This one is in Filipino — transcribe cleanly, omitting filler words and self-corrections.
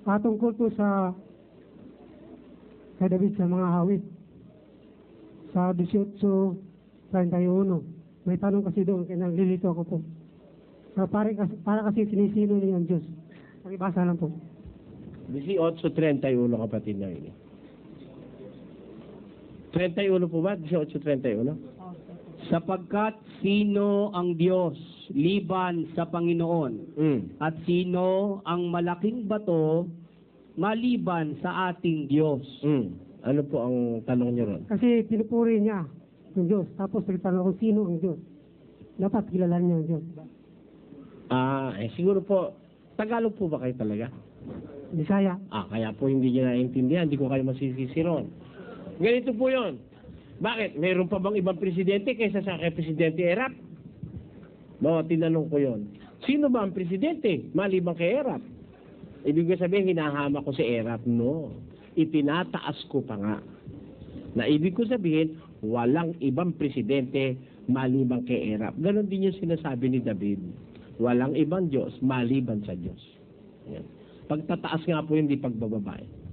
Tungkol po sa kay David sa mga awit. Sa 18:31. May tanong kasi doon, kaya nalilito ako po. Para kasi sinisino niya ang Diyos. Pakibasa lang po. 18:31, kapatid na yun. 31 po ba? 18:31? Sapagkat sino ang Diyos liban sa Panginoon? At sino ang malaking bato maliban sa ating Diyos? Ano po ang tanong niyo ron? Kasi pinupuri niya ang Diyos. Tapos nagtanong kung sino ang Diyos. Dapat kilalanin niya ang Diyos. Siguro po, Tagalog po ba kayo talaga? Bisaya. Kaya po hindi niya naiintindihan, hindi ko kayo masisisi ron. Ganito po yon. Bakit? Mayroon pa bang ibang presidente kaysa sa kay Presidente Erap? Tinanong ko yon. Sino ba ang presidente maliban kay Erap? Ibig sabihin, hinahama ko si Erap? No. Itinataas ko pa nga. Na ibig ko sabihin, walang ibang presidente maliban kay Erap. Ganon din yung sinasabi ni David. Walang ibang Diyos maliban sa Diyos. Yan. Pagtataas nga po, hindi pagbababae.